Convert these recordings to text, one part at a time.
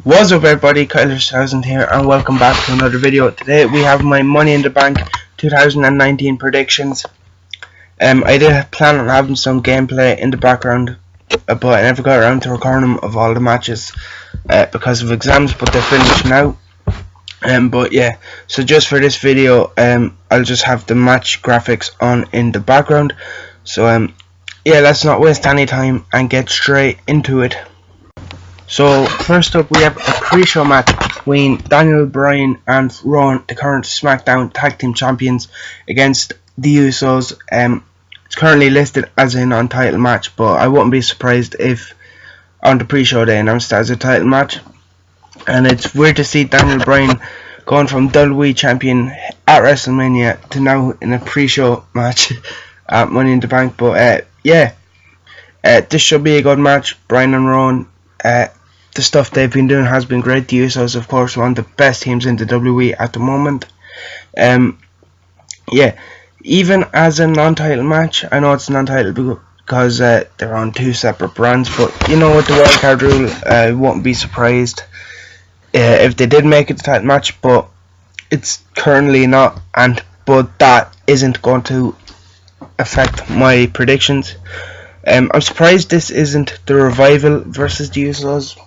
What's up everybody, Kyler1000 here and welcome back to another video. Today we have my Money in the Bank 2019 predictions. I did plan on having some gameplay in the background, but I never got around to recording them of all the matches because of exams, but they're finished now. But yeah, so just for this video I'll just have the match graphics on in the background. So yeah, let's not waste any time and get straight into it. So first up we have a pre-show match between Bryan and Rollins, the current SmackDown Tag Team Champions, against the Usos. It's currently listed as a non-title match, but I wouldn't be surprised if on the pre-show they announced it as a title match. And it's weird to see Bryan going from WWE Champion at WrestleMania to now in a pre-show match at Money in the Bank. But yeah, this should be a good match. Bryan and Rowan, the stuff they've been doing has been great. The Usos, of course, one of the best teams in the WWE at the moment. Yeah, even as a non-title match, I know it's non-title because they're on two separate brands, but you know, with the wildcard rule, I won't be surprised if they did make it a title match, but it's currently not, but that isn't going to affect my predictions. I'm surprised this isn't the Revival versus the Usos,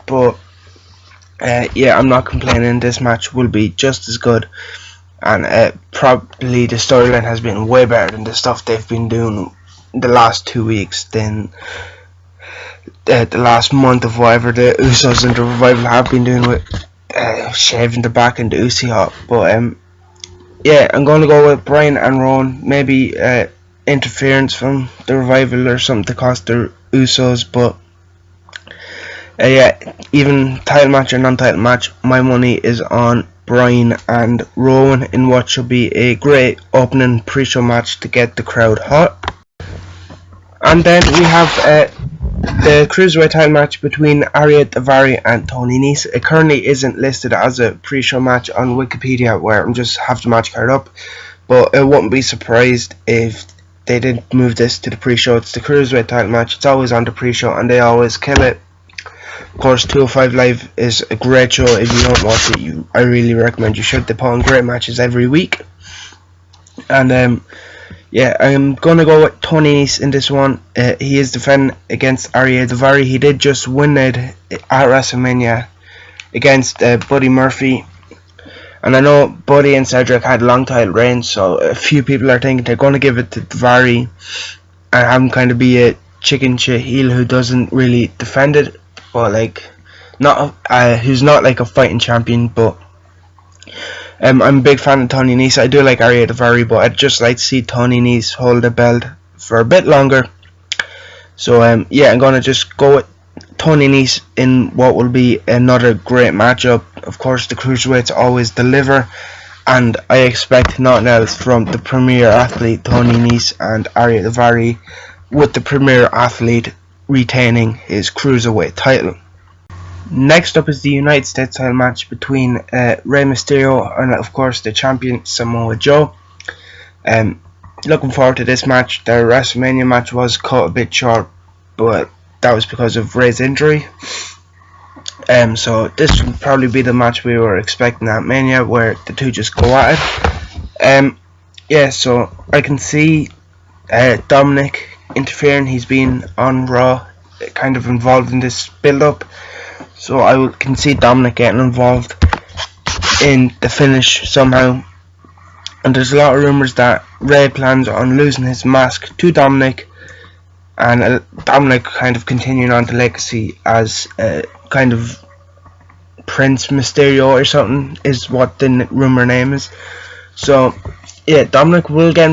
but yeah, I'm not complaining. This match will be just as good, and probably the storyline has been way better than the stuff they've been doing the last 2 weeks than the last month of whatever the Usos and the Revival have been doing with shaving the back and the Usi hop. But yeah, I'm going to go with Bryan and Rowan. Maybe interference from the Revival or something to cost the Usos, but yeah, even title match or non-title match, my money is on Bryan and Rowan in what should be a great opening pre-show match to get the crowd hot. And then we have the Cruiserweight title match between Ariya Daivari and Tony Nese. It currently isn't listed as a pre-show match on Wikipedia, where I'm just have the match card up, but I wouldn't be surprised if they did move this to the pre-show. It's the Cruiserweight title match. It's always on the pre-show and they always kill it. Of course, 205 Live is a great show. If you don't watch it, I really recommend you should. They put on great matches every week. And yeah, I'm gonna go with Tony Nese in this one. He is defending against Ariya Daivari. He did just win it at WrestleMania against Buddy Murphy. And I know Buddy and Cedric had long title reigns, so a few people are thinking they're going to give it to Daivari and have him kind of be a chicken shit heel who doesn't really defend it, but like who's not like a fighting champion. But I'm a big fan of Tony Nese. I do like Ariya Daivari, but I'd just like to see Tony Nese hold the belt for a bit longer. So yeah, I'm going to just go with Tony Nese in what will be another great matchup. Of course, the Cruiserweights always deliver, and I expect nothing else from the premier athlete Tony Nese and Ariya Daivari, with the premier athlete retaining his Cruiserweight title. Next up is the United States title match between Rey Mysterio and of course the champion Samoa Joe. Looking forward to this match. Their WrestleMania match was cut a bit short, but that was because of Rey's injury. So this would probably be the match we were expecting at Mania, where the two just go at it. Yeah, so I can see Dominic interfering. He's been on Raw, kind of involved in this build-up. So I can see Dominic getting involved in the finish somehow. And there's a lot of rumours that Rey plans on losing his mask to Dominic, and Dominic kind of continuing on the legacy as kind of Prince Mysterio or something is what the rumour name is. So yeah, Dominic will get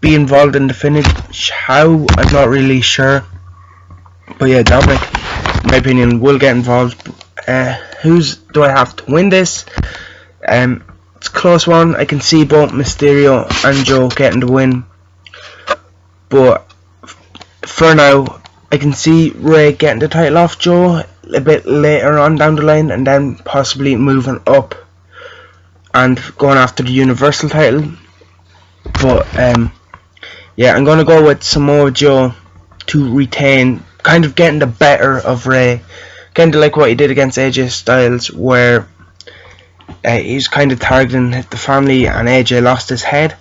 be involved in the finish. How, I'm not really sure, but yeah, Dominic, in my opinion, will get involved. Who's do I have to win this? It's a close one. I can see both Mysterio and Joe getting the win, but for now I can see Rey getting the title off Joe a bit later on down the line, and then possibly moving up and going after the Universal title. But yeah, I'm gonna go with Samoa Joe to retain, kind of getting the better of Rey kind of like what he did against AJ Styles, where he's kind of targeting the family, and AJ lost his head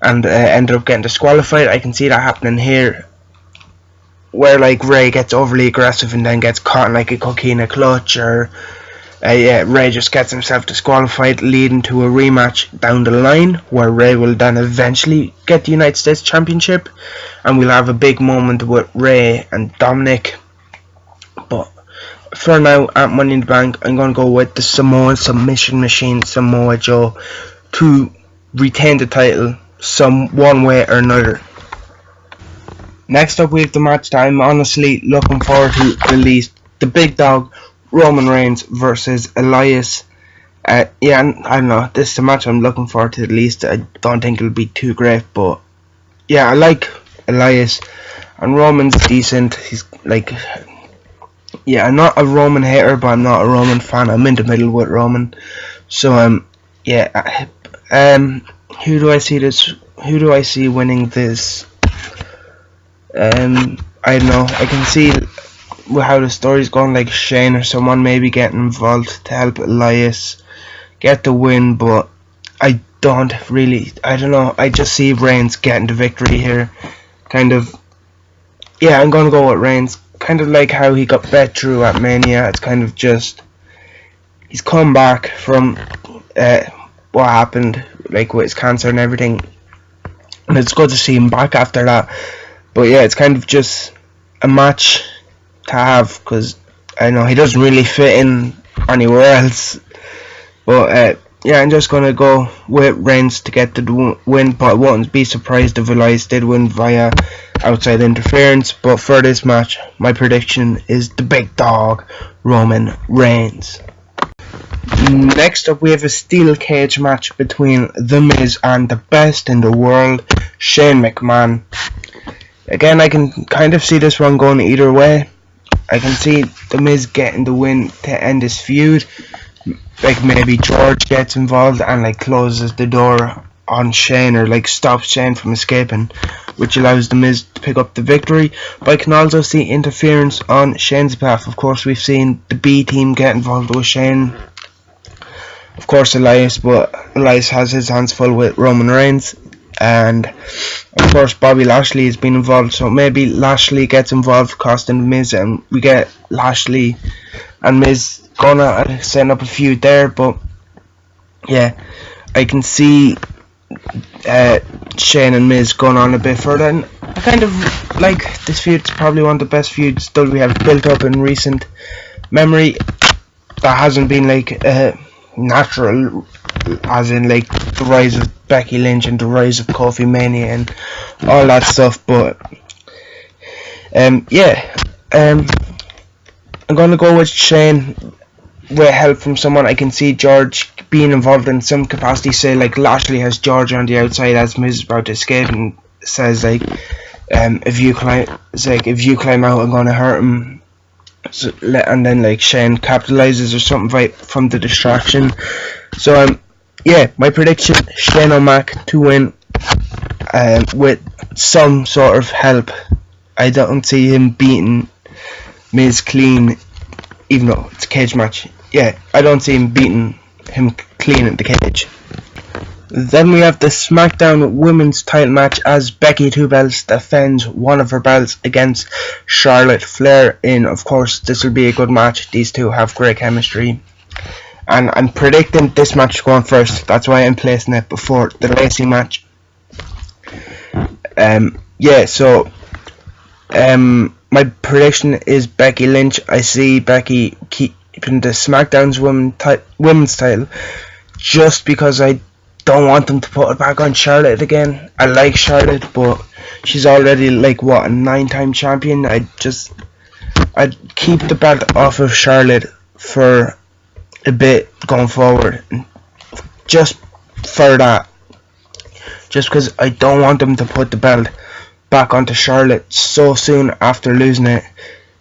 and ended up getting disqualified. I can see that happening here, where like Ray gets overly aggressive and then gets caught in like a cookie in a clutch, or Ray just gets himself disqualified, leading to a rematch down the line where Ray will then eventually get the United States Championship, and we'll have a big moment with Ray and Dominic. But for now, at Money in the Bank, I'm going to go with the Samoan submission machine, Samoa Joe, to retain the title one way or another. Next up, we have the match that I'm honestly looking forward to the least, the big dog Roman Reigns versus Elias. I don't know, this is the match I'm looking forward to the least. I don't think it'll be too great, but yeah, I like Elias, and Roman's decent. He's like, yeah, I'm not a Roman hater, but I'm not a Roman fan. I'm in the middle with Roman. So yeah, who do I see winning this? I don't know. I can see how the story's going, like Shane or someone maybe getting involved to help Elias get the win, but I don't know. I just see Reigns getting the victory here. Kind of, yeah, I'm gonna go with Reigns. Kind of like how he got bet through at Mania. It's kind of just, he's come back from what happened, like with his cancer and everything, and it's good to see him back after that. But yeah, it's kind of just a match to have, because I know he doesn't really fit in anywhere else. But yeah, I'm just gonna go with Reigns to get the win, but I wouldn't be surprised if Elias did win via outside interference. But for this match, my prediction is the big dog Roman Reigns. Next up, we have a steel cage match between The Miz and the best in the world, Shane McMahon. Again, I can kind of see this one going either way. I can see The Miz getting the win to end this feud. Like maybe George gets involved and like closes the door on Shane, or like stops Shane from escaping, which allows The Miz to pick up the victory. But I can also see interference on Shane's behalf. Of course, we've seen the B team get involved with Shane. Of course, Elias, but Elias has his hands full with Roman Reigns. And of course Bobby Lashley has been involved, so maybe Lashley gets involved, costing The Miz, and we get Lashley and Miz gonna set up a feud there. But yeah, I can see Shane and Miz going on a bit further, and I kind of like this feud. It's probably one of the best feuds that we have built up in recent memory, that hasn't been like natural, as in like the rise of Becky Lynch and the rise of Kofi Mania and all that stuff. But yeah, I'm gonna go with Shane with help from someone. I can see George being involved in some capacity, say like Lashley has George on the outside as Miz is about to escape, and says like, if you climb out, I'm gonna hurt him. So, and then like Shane capitalizes or something from the distraction. So yeah, my prediction, Shane O'Mac to win, with some sort of help. I don't see him beating Miz clean, even though it's a cage match. Yeah, I don't see him beating him clean in the cage. Then we have the SmackDown Women's title match, as Becky Two Belts defends one of her belts against Charlotte Flair. Of course, this will be a good match. These two have great chemistry, and I'm predicting this match going first. That's why I'm placing it before the Lacey match. Yeah, so my prediction is Becky Lynch. I see Becky keeping the SmackDown's women's title, just because I don't want them to put it back on Charlotte again. I like Charlotte, but she's already like what, a 9-time champion. I'd keep the belt off of Charlotte for a bit going forward, just for that, just because I don't want them to put the belt back onto Charlotte so soon after losing it.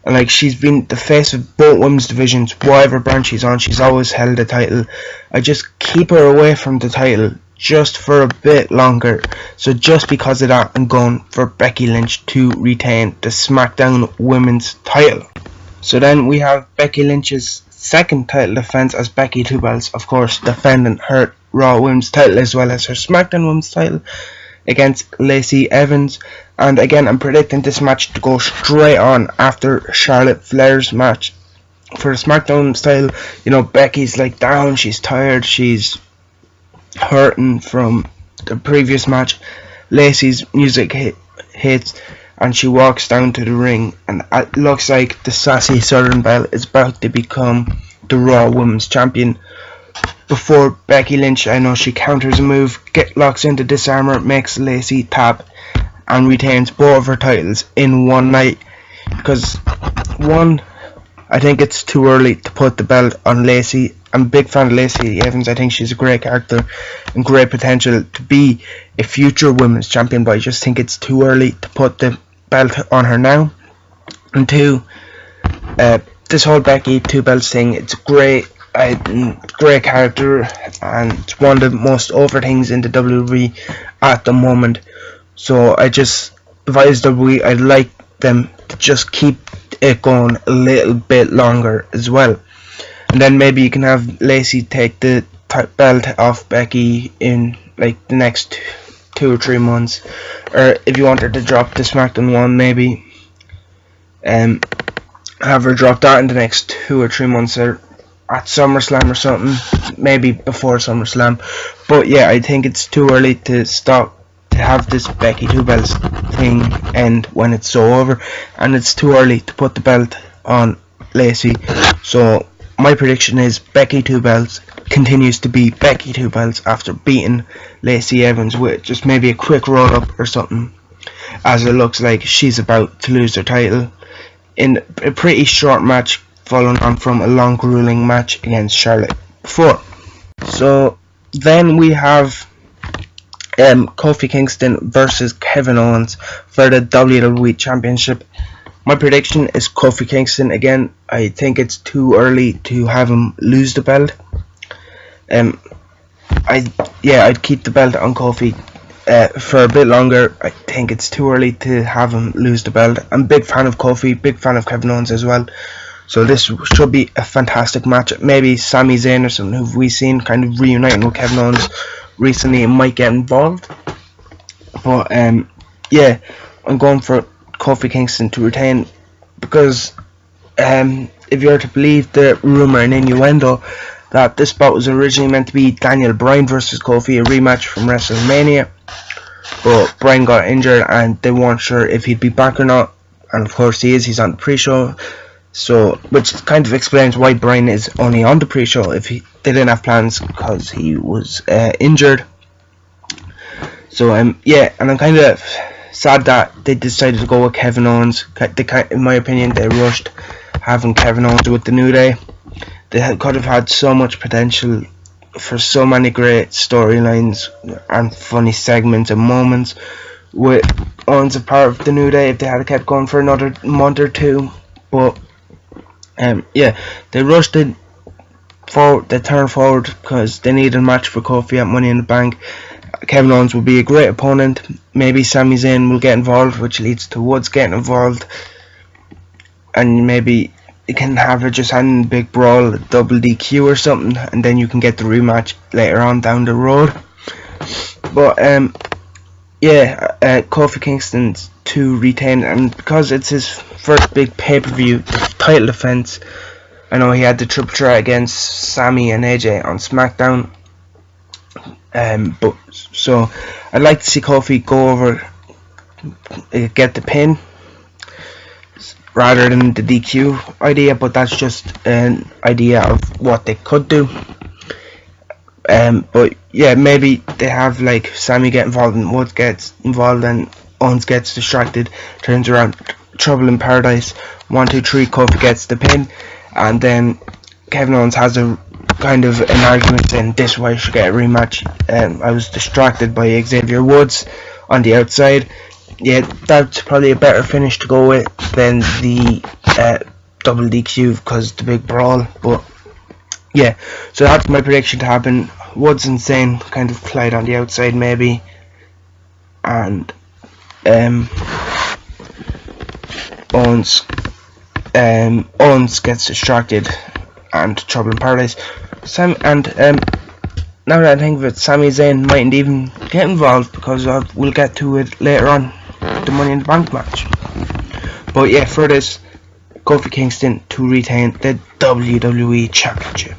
And like, she's been the face of both women's divisions, whatever brand she's on. She's always held the title. I just keep her away from the title just for a bit longer. So just because of that, I'm going for Becky Lynch to retain the SmackDown Women's title. So then we have Becky Lynch's second title defense as Becky Two Belts, of course, defending her Raw Women's title as well as her SmackDown Women's title against Lacey Evans. And again, I'm predicting this match to go straight on after Charlotte Flair's match. For the SmackDown style, you know, Becky's like down, she's tired, she's hurting from the previous match. Lacey's music hits and she walks down to the ring, and it looks like the sassy Southern Belle is about to become the Raw Women's Champion. Before Becky Lynch, I know she counters a move, locks into disarmor, makes Lacey tap, and retains both of her titles in one night. Because one, I think it's too early to put the belt on Lacey. I'm a big fan of Lacey Evans. I think she's a great character and great potential to be a future women's champion, but I just think it's too early to put the belt on her now. And two, this whole Becky Two Belts thing, it's great. Great character, and it's one of the most over things in the WWE at the moment. So I just, if I was WWE, I'd like them to just keep it going a little bit longer as well. And then maybe you can have Lacey take the belt off Becky in like the next 2 or 3 months, or if you want her to drop the SmackDown one, maybe have her drop that in the next 2 or 3 months, or at SummerSlam or something, maybe before SummerSlam. But yeah, I think it's too early to have this Becky Two Belts thing end when it's so over, and it's too early to put the belt on Lacey. So my prediction is Becky Two Belts continues to be Becky Two Belts after beating Lacey Evans with just maybe a quick roll up or something, as it looks like she's about to lose her title in a pretty short match following on from a long grueling match against Charlotte before. So then we have Kofi Kingston versus Kevin Owens for the WWE Championship. My prediction is Kofi Kingston again. I think it's too early to have him lose the belt. I'd keep the belt on Kofi for a bit longer. I think it's too early to have him lose the belt. I'm a big fan of Kofi, big fan of Kevin Owens as well. So this should be a fantastic match. Maybe Sami Zayn or something who we've seen kind of reuniting with Kevin Owens recently might get involved. But yeah, I'm going for Kofi Kingston to retain, because if you're to believe the rumour and innuendo that this bout was originally meant to be Daniel Bryan versus Kofi, a rematch from WrestleMania, but Bryan got injured and they weren't sure if he'd be back or not, and of course he's on the pre-show. So, which kind of explains why Bryan is only on the pre-show if they didn't have plans, because he was injured. So yeah, and I'm kind of sad that they decided to go with Kevin Owens. In my opinion, they rushed having Kevin Owens with the New Day. They could have had so much potential for so many great storylines and funny segments and moments with Owens a part of the New Day if they had kept going for another month or two. But yeah, they rushed it forward. They turned forward because they needed a match for Kofi at Money in the Bank. Kevin Owens will be a great opponent. Maybe Sami Zayn will get involved, which leads to Woods getting involved, and maybe you can have it just having a big brawl, a double DQ or something, and then you can get the rematch later on down the road. But yeah, Kofi Kingston's to retain, and because it's his first big pay-per-view title defense, I know he had the triple threat against Sami and AJ on SmackDown, but so I'd like to see Kofi go over, get the pin rather than the DQ idea, but that's just an idea of what they could do. But yeah, maybe they have like Sami get involved and Woods gets involved and Owens gets distracted, turns around, Trouble in Paradise, 1, 2, 3, Kofi gets the pin, and then Kevin Owens has a kind of an argument saying this is why I should get a rematch. I was distracted by Xavier Woods on the outside. Yeah, that's probably a better finish to go with than the double DQ because the big brawl. But yeah, so that's my prediction to happen. Woods and Zayn kind of collide on the outside maybe, and Owens Owens gets distracted and trouble in paradise. Now that I think of it, Sami Zayn mightn't even get involved because we'll get to it later on, the Money in the Bank match. But yeah, for this, Kofi Kingston to retain the WWE Championship.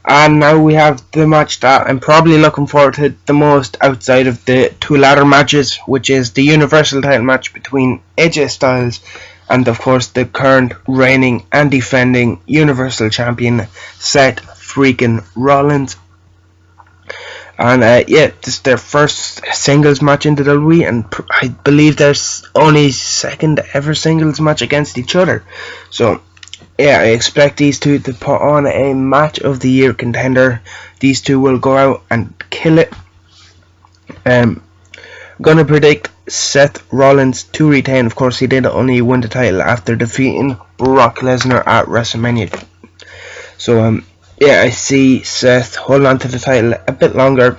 And now we have the match that I'm probably looking forward to the most outside of the two ladder matches, which is the Universal title match between AJ Styles and of course the current reigning and defending Universal Champion Seth freaking Rollins. And yeah, this is their first singles match in the WWE, and I believe their only second ever singles match against each other. So yeah, I expect these two to put on a match of the year contender. These two will go out and kill it. I'm gonna predict Seth Rollins to retain. Of course, he did only win the title after defeating Brock Lesnar at WrestleMania. So yeah, I see Seth hold on to the title a bit longer,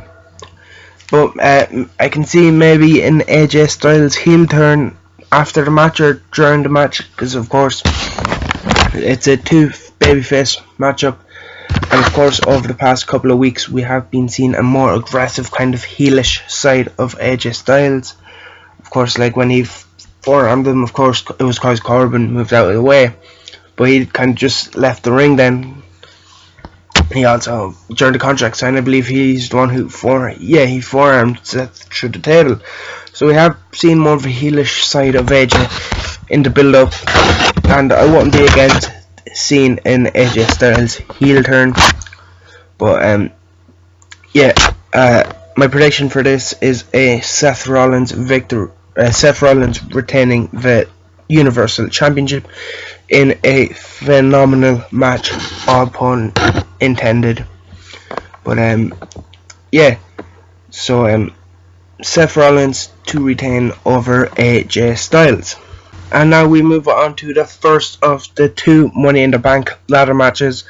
but I can see maybe an AJ Styles heel turn after the match or during the match, because of course it's a two babyface matchup, and of course over the past couple of weeks we have been seeing a more aggressive kind of heelish side of AJ Styles. Of course, like when he forearmed him, of course it was because Corbin moved out of the way, but he kind of just left the ring then. He also, during the contract sign, I believe he's the one who forearmed Seth through the table. So we have seen more of a heelish side of AJ in the build up, and I wouldn't be against seeing an AJ Styles heel turn. But yeah, my prediction for this is a Seth Rollins retaining the Universal Championship in a phenomenal match, all pun intended. But yeah, so Seth Rollins to retain over AJ Styles. And now we move on to the first of the two Money in the Bank ladder matches.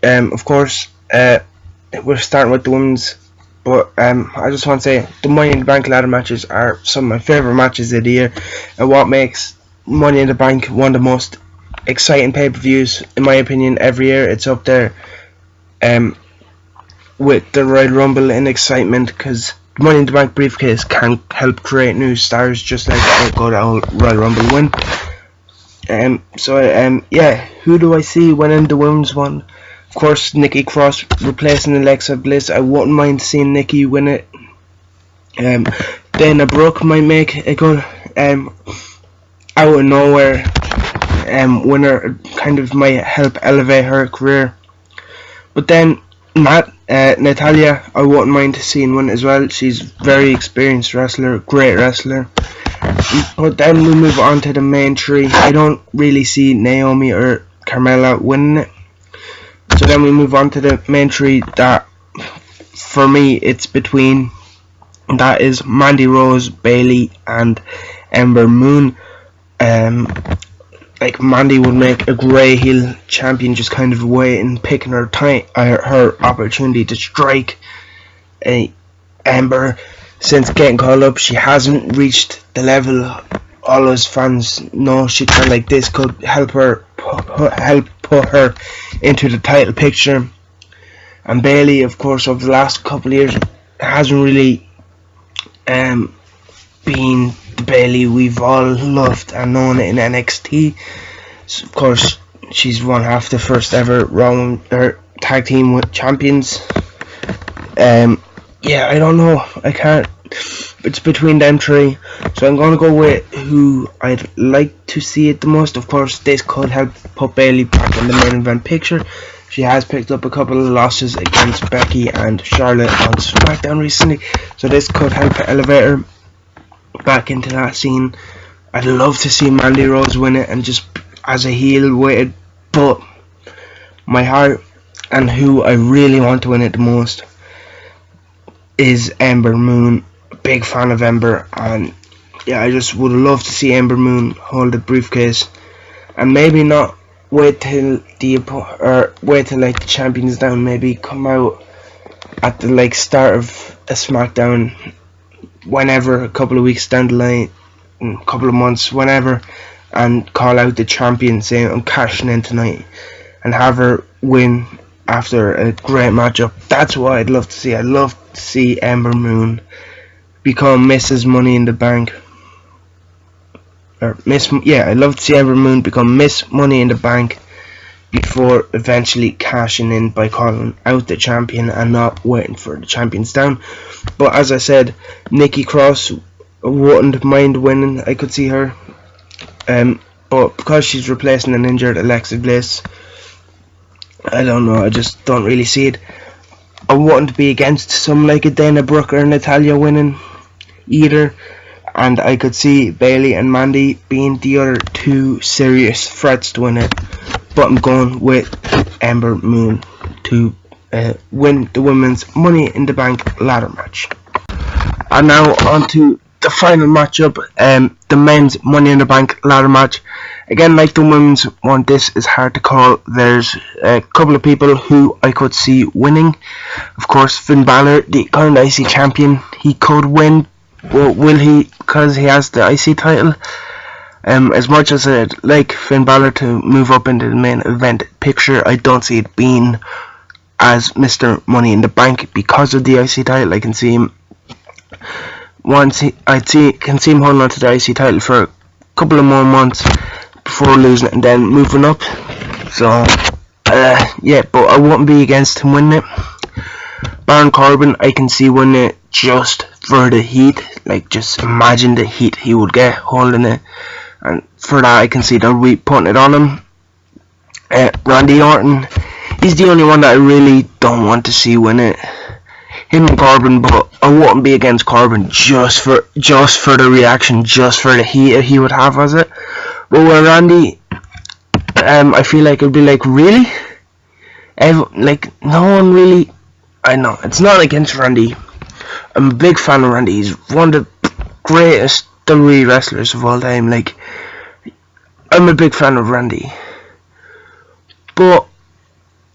Of course, we're starting with the women's, but I just want to say the Money in the Bank ladder matches are some of my favourite matches of the year, and what makes Money in the Bank one of the most exciting pay-per-views in my opinion every year. It's up there with the Royal Rumble in excitement, because Money in the Bank briefcase can help create new stars, just like a good old Royal Rumble win. Yeah, who do I see winning the women's one? Of course, Nikki Cross replacing Alexa Bliss. I wouldn't mind seeing Nikki win it. Dana Brooke might make a good out of nowhere winner, kind of might help elevate her career. But then Natalia, I wouldn't mind seeing win as well. She's very experienced wrestler, great wrestler. But then we move on to the main three. I don't really see Naomi or Carmella winning it. So then we move on to the main three that for me it's between, that is Mandy Rose, Bayley and Ember Moon. Like Mandy would make a great heel champion, just kind of waiting, picking her time, her opportunity to strike. Ember, since getting called up, she hasn't reached the level all us fans know she can. Like, this could help her put her into the title picture. And Bayley, of course, over the last couple of years hasn't really been the Bayley we've all loved and known in NXT. So of course, she's one half the first ever Raw tag team with champions. Yeah, I don't know. I can't. It's between them three, so I'm gonna go with who I'd like to see it the most. Of course, this could help put Bayley back in the main event picture. She has picked up a couple of losses against Becky and Charlotte on SmackDown recently, so this could help elevate her back into that scene. I'd love to see Mandy Rose win it and just as a heel with it, but my heart and who I really want to win it the most is Ember Moon. Big fan of Ember, and yeah, I just would love to see Ember Moon hold the briefcase, and maybe not wait till like the champion's down. Maybe come out at the like start of a SmackDown, whenever, a couple of weeks down the line, a couple of months, whenever, and call out the champion saying I'm cashing in tonight, and have her win after a great matchup. That's what I'd love to see. I'd love to see Ember Moon become Mrs. Money in the Bank. I'd love to see Ember Moon become Miss Money in the Bank before eventually cashing in by calling out the champion and not waiting for the champions down. But as I said, Nikki Cross wouldn't mind winning. I could see her. But because she's replacing an injured Alexa Bliss, I don't know, I just don't really see it. I wouldn't be against someone like a Dana Brooke or Natalya winning either, and I could see Bayley and Mandy being the other two serious threats to win it, but I'm going with Ember Moon to win the women's Money in the Bank ladder match. And now on to the final matchup, the men's Money in the Bank ladder match. Again, like the women's one, this is hard to call. There's a couple of people who I could see winning. Of course, Finn Balor, the current IC champion, he could win, but will he? Because he has the IC title. As much as I'd like Finn Balor to move up into the main event picture, I don't see it being as Mr. Money in the Bank because of the IC title. I can see him can see him holding on to the IC title for a couple of more months before losing it and then moving up. So yeah, but I wouldn't be against him winning it. Baron Corbin, I can see winning it just for the heat. Like, just imagine the heat he would get holding it, and for that I can see they'll be putting it on him. Randy Orton, he's the only one that I really don't want to see win it. Him and Corbin, but I wouldn't be against Corbin just for the reaction, just for the heat he would have as it. But with Randy, I feel like it'd be like, really? Like, no one really. I know, it's not against Randy. I'm a big fan of Randy. He's one of the greatest WWE wrestlers of all time. Like, I'm a big fan of Randy. But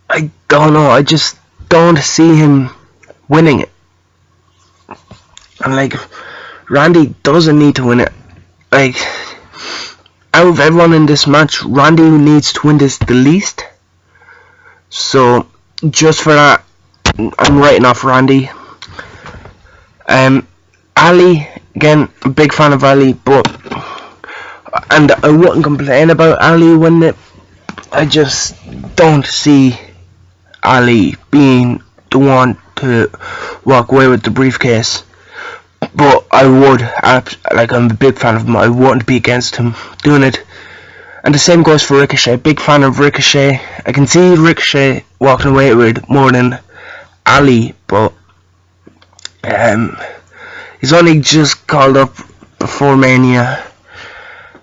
I don't know, I just don't see him winning it. And like, Randy doesn't need to win it. Like, out of everyone in this match, Randy needs to win this the least. So just for that, I'm writing off Randy. Ali, again, a big fan of Ali, and I wouldn't complain about Ali winning it. I just don't see Ali being the one to walk away with the briefcase. But I would, like, I'm a big fan of him. I wouldn't be against him doing it. And the same goes for Ricochet. Big fan of Ricochet. I can see Ricochet walking away with more than Ali, but he's only just called up before Mania.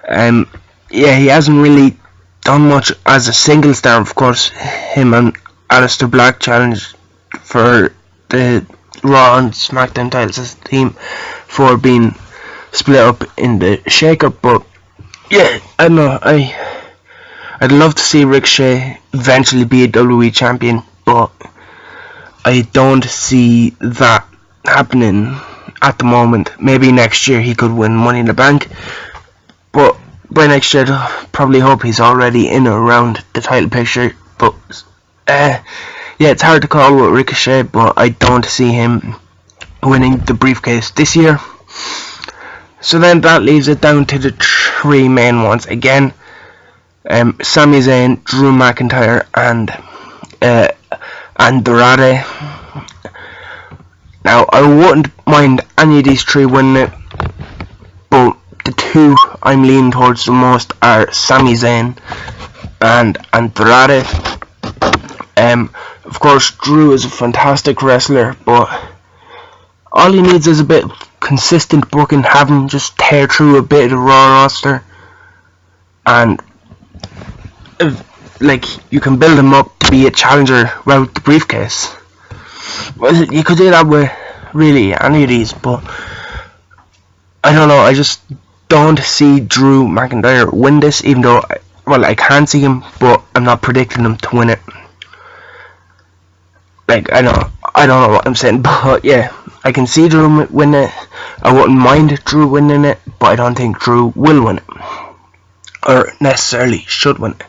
Yeah, he hasn't really done much as a single star. Of course, him and Aleister Black challenged for the Raw and SmackDown titles as a team for being split up in the shake-up. But yeah, I don't know, I'd love to see Ricochet eventually be a WWE champion, but I don't see that happening at the moment. Maybe next year he could win Money in the Bank, but by next year I'll probably hope he's already in or around the title picture. But yeah, it's hard to call with Ricochet, but I don't see him winning the briefcase this year. So then that leaves it down to the three main ones again. Sami Zayn, Drew McIntyre, and Andrade. Now, I wouldn't mind any of these three winning it, but the two I'm leaning towards the most are Sami Zayn and Andrade. Of course, Drew is a fantastic wrestler, but all he needs is a bit of consistent booking, have him just tear through a bit of the Raw roster, and like, you can build him up to be a challenger without the briefcase. Well, you could do that with really any of these, but I don't know, I just don't see Drew McIntyre win this, even though, well, I can see him, but I'm not predicting him to win it. Like, I don't know what I'm saying, but yeah, I can see Drew win it. I wouldn't mind Drew winning it, but I don't think Drew will win it. or necessarily should win it.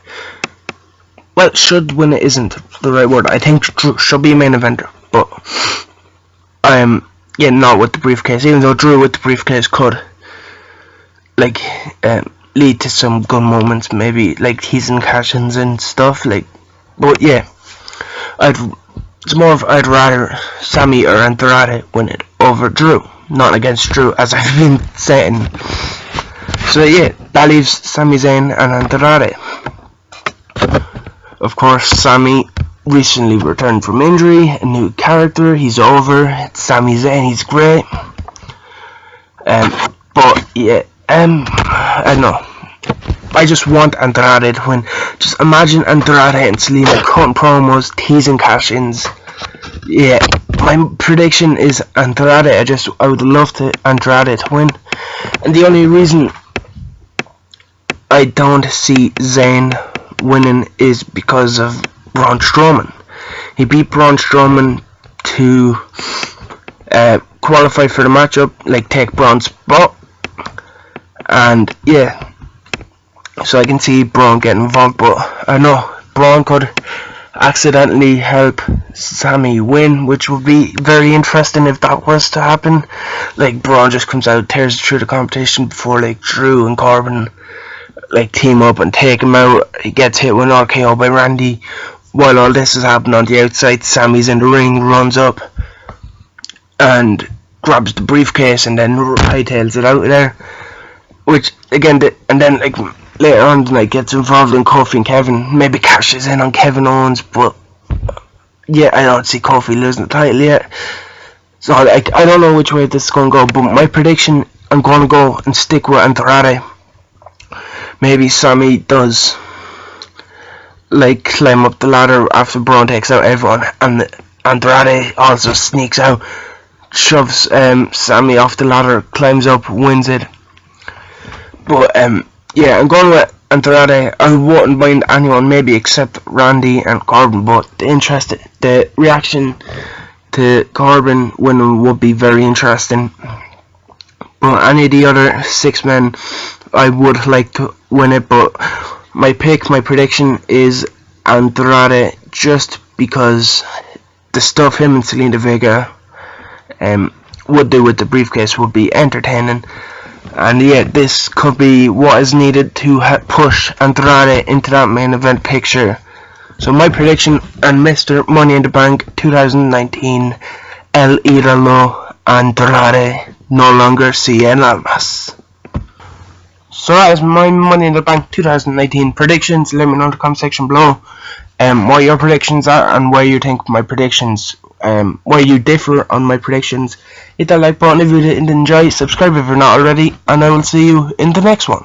Well, should win it isn't the right word. I think Drew should be a main eventer, but yeah, not with the briefcase. Even though Drew with the briefcase could lead to some good moments, maybe like he's in cash-ins and stuff. But yeah, I'd rather Sami or Andrade win it over Drew, not against Drew, as I've been saying. So yeah, that leaves Sami Zayn and Andrade. Of course, Sami recently returned from injury, a new character, he's over. It's Sami Zayn, he's great. But yeah, I don't know. I just want Andrade to win. Just imagine Andrade and Selena cutting promos, teasing cash-ins. Yeah, my prediction is Andrade. I would love Andrade to win. And the only reason I don't see Zayn winning is because of Braun Strowman. He beat Braun Strowman to qualify for the matchup, take Braun's spot. And yeah, so I can see Braun getting involved, but I know Braun could accidentally help Sami win, which would be very interesting if that was to happen. Braun just comes out, tears through the competition before Drew and Corbin team up and take him out. He gets hit with an RKO by Randy. While all this is happening on the outside, Sami's in the ring, runs up and grabs the briefcase and then hightails it out of there. Which again, and then later on tonight gets involved in Kofi and Kevin. Maybe cashes in on Kevin Owens, but yeah, I don't see Kofi losing the title yet. So I don't know which way this is going to go. But my prediction, I'm going to go and stick with Andrade. Maybe Sami does climb up the ladder after Braun takes out everyone, and Andrade also sneaks out, shoves Sami off the ladder, climbs up, wins it. But yeah, I'm going with Andrade. I wouldn't mind anyone, maybe except Randy and Corbin, but the reaction to Corbin winning would be very interesting. But any of the other 6 men, I would like to win it, but my prediction is Andrade, just because the stuff him and Selena Vega would do with the briefcase would be entertaining. And yeah, this could be what is needed to push Andrade into that main event picture. So my prediction, and Mr. Money in the Bank 2019, El Idolo Andrade, no longer Cien Almas. So that is my Money in the Bank 2019 predictions. Let me know in the comment section below what your predictions are and where you think my predictions, where you differ on my predictions. Hit that like button if you did enjoy, subscribe if you're not already, and I will see you in the next one.